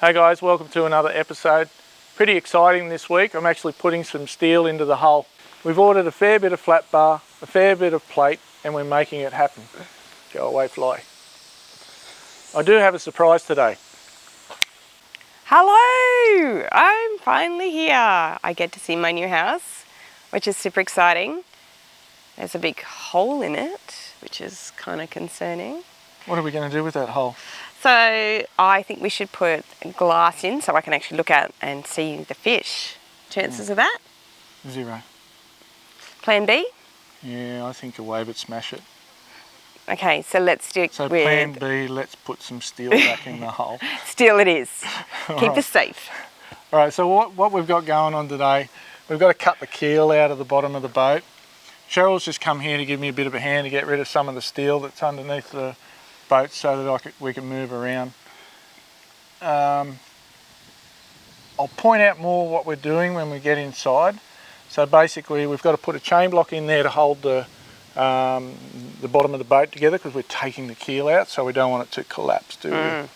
Hey guys, welcome to another episode. Pretty exciting this week. I'm actually putting some steel into the hull. We've ordered a fair bit of flat bar, a fair bit of plate, and we're making it happen. Go away, fly. I do have a surprise today. Hello! I'm finally here. I get to see my new house, which is super exciting. There's a big hole in it, which is kind of concerning. What are we going to do with that hole? So I think we should put glass in so I can actually look out and see the fish. Chances of that? 0. Plan B? Yeah, I think away, but smash it. Okay, so let's stick So with... plan B, let's put some steel back in the hole. Steel it is. Keep us safe. All right, so what we've got going on today, we've got to cut the keel out of the bottom of the boat. Cheryl's just come here to give me a bit of a hand to get rid of some of the steel that's underneath the boat so that we can move around. I'll point out more what we're doing when we get inside. So basically we've got to put a chain block in there to hold the bottom of the boat together because we're taking the keel out, so we don't want it to collapse, do we?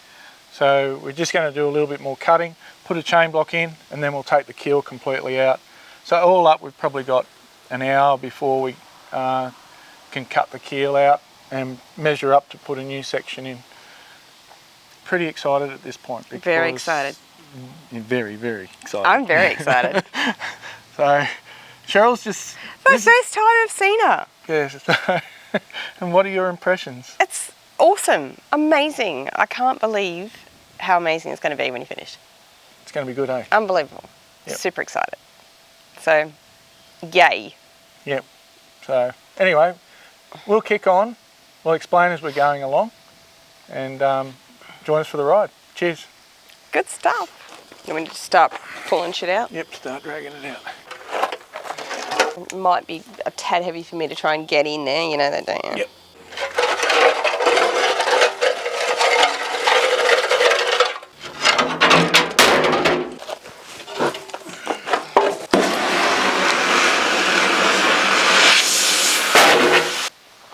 So we're just going to do a little bit more cutting, put a chain block in, and then we'll take the keel completely out. So all up, we've probably got an hour before we can cut the keel out and measure up to put a new section in. Pretty excited at this point. Very excited. You're very, very excited. I'm very excited. So Cheryl's just... It's the first time I've seen her. Yes. And what are your impressions? It's awesome. Amazing. I can't believe how amazing it's going to be when you finish. It's going to be good, eh? Unbelievable. Yep. Super excited. So, yay. Yep. So anyway, we'll kick on. We'll explain as we're going along and join us for the ride. Cheers. Good stuff. You want me to start pulling shit out? Yep, start dragging it out. It might be a tad heavy for me to try and get in there, you know that, don't you? Yep.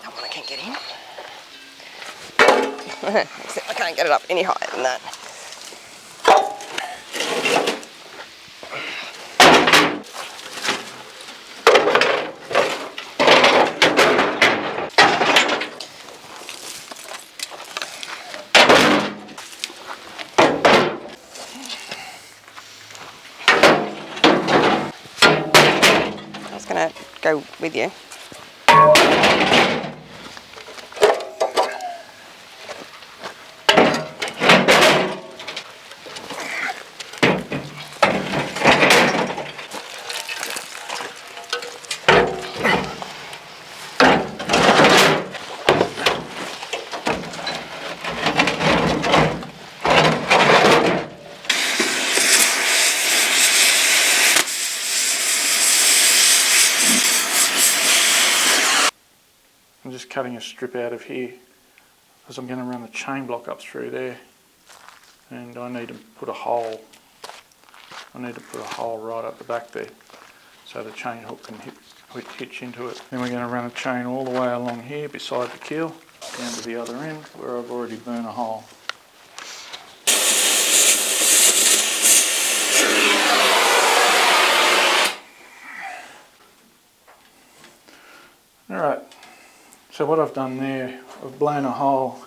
That one I can't get in. Except I can't get it up any higher than that. I was going to go with you. I'm just cutting a strip out of here because I'm going to run a chain block up through there, and I need to put a hole. I need to put a hole right up the back there so the chain hook can hitch into it. Then we're going to run a chain all the way along here beside the keel down to the other end where I've already burnt a hole. Alright. So what I've done there, I've blown a hole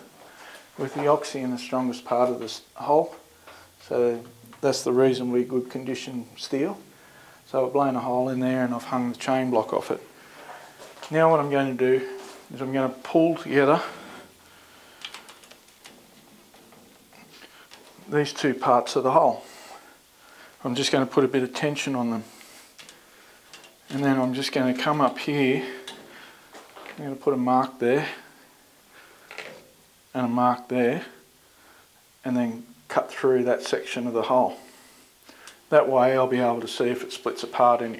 with the oxy in the strongest part of this hole. So that's the reasonably good condition steel. So I've blown a hole in there and I've hung the chain block off it. Now what I'm going to do is I'm going to pull together these two parts of the hole. I'm just going to put a bit of tension on them. And then I'm just going to come up here. I'm going to put a mark there and a mark there and then cut through that section of the hole. That way I'll be able to see if it splits apart any.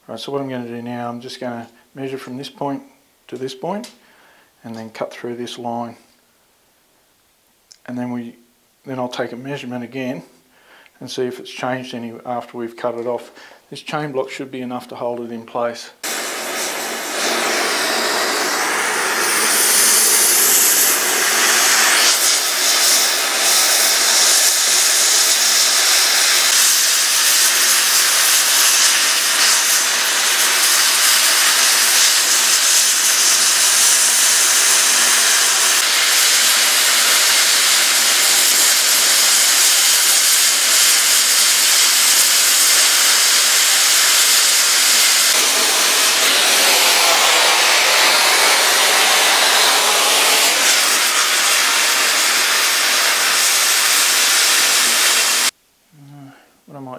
Right, so what I'm going to do now, I'm just going to measure from this point to this point and then cut through this line. And then I'll take a measurement again and see if it's changed any after we've cut it off. This chain block should be enough to hold it in place.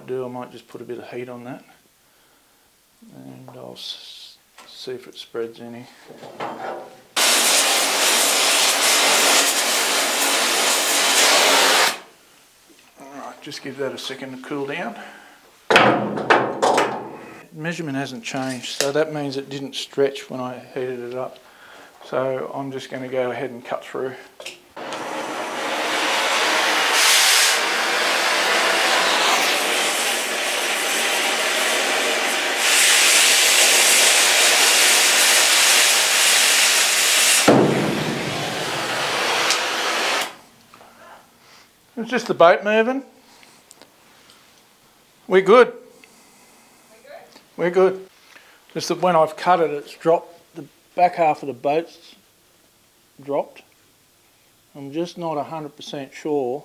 I might just put a bit of heat on that and I'll see if it spreads any. Alright, just give that a second to cool down. Measurement hasn't changed, so that means it didn't stretch when I heated it up. So I'm just going to go ahead and cut through. It's just the boat moving. We're good. We're good. Just that when I've cut it, it's dropped. The back half of the boat's dropped. I'm just not 100% sure.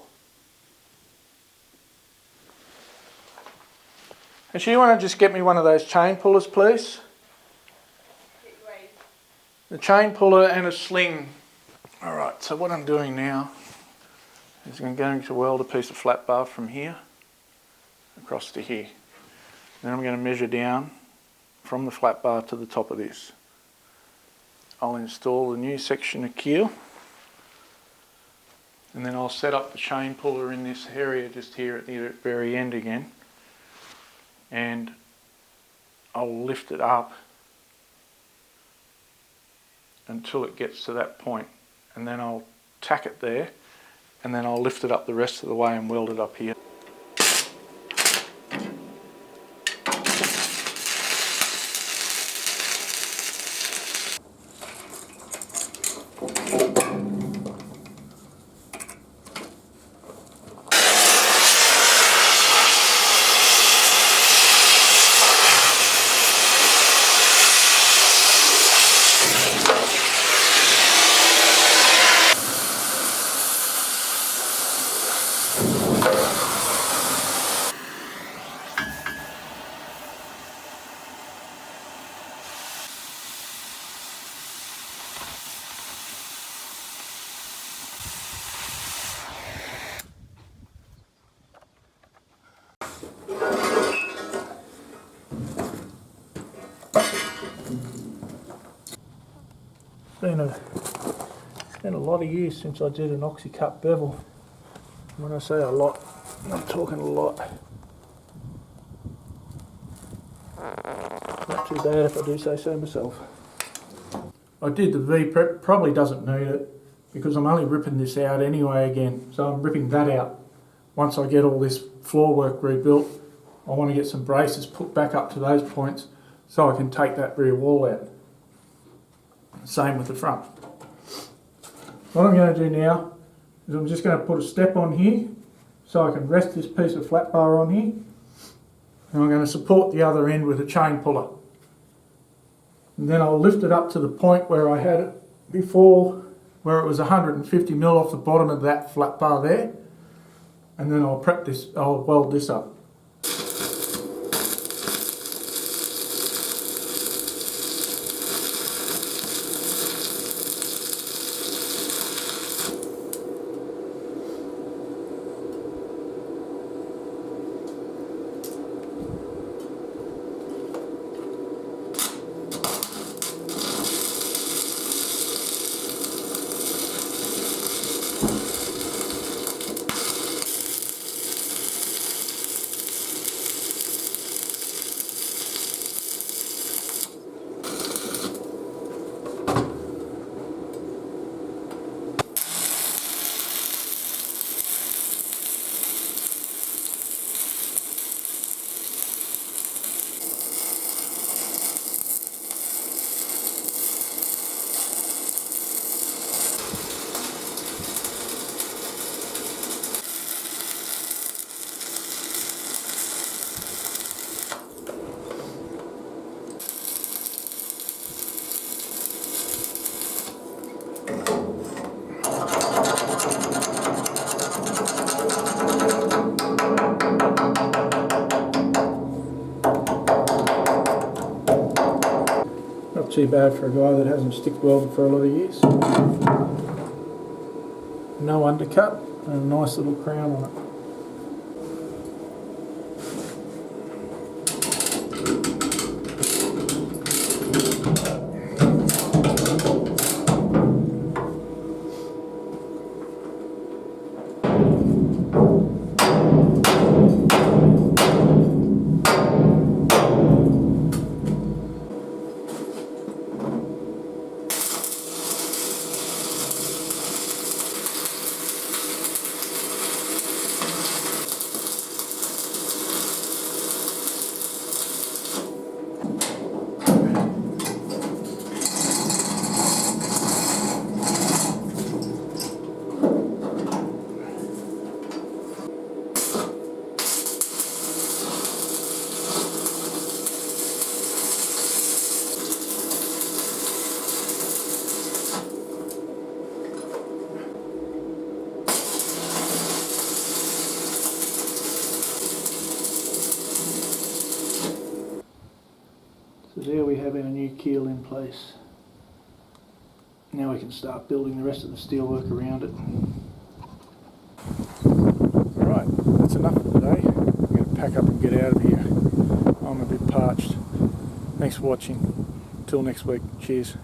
Actually, you want to just get me one of those chain pullers, please? The chain puller and a sling. Alright, so what I'm doing now is I'm going to weld a piece of flat bar from here across to here. Then I'm going to measure down from the flat bar to the top of this. I'll install a new section of keel and then I'll set up the chain puller in this area just here at the very end again, and I'll lift it up until it gets to that point, and then I'll tack it there, and then I'll lift it up the rest of the way and weld it up here. It's been a lot of years since I did an oxy-cut bevel. When I say a lot, I'm talking a lot. Not too bad if I do say so myself. I did the V-prep, probably doesn't need it because I'm only ripping this out anyway again. So I'm ripping that out. Once I get all this floor work rebuilt, I want to get some braces put back up to those points so I can take that rear wall out. Same with the front. What I'm going to do now is I'm just going to put a step on here so I can rest this piece of flat bar on here, and I'm going to support the other end with a chain puller, and then I'll lift it up to the point where I had it before, where it was 150mm off the bottom of that flat bar there, and then I'll weld this up. too bad for a guy that hasn't stick welded for a lot of years. No undercut and a nice little crown on it. So there we have our new keel in place. Now we can start building the rest of the steelwork around it. Right, that's enough for today. I'm going to pack up and get out of here. I'm a bit parched. Thanks for watching. Till next week. Cheers.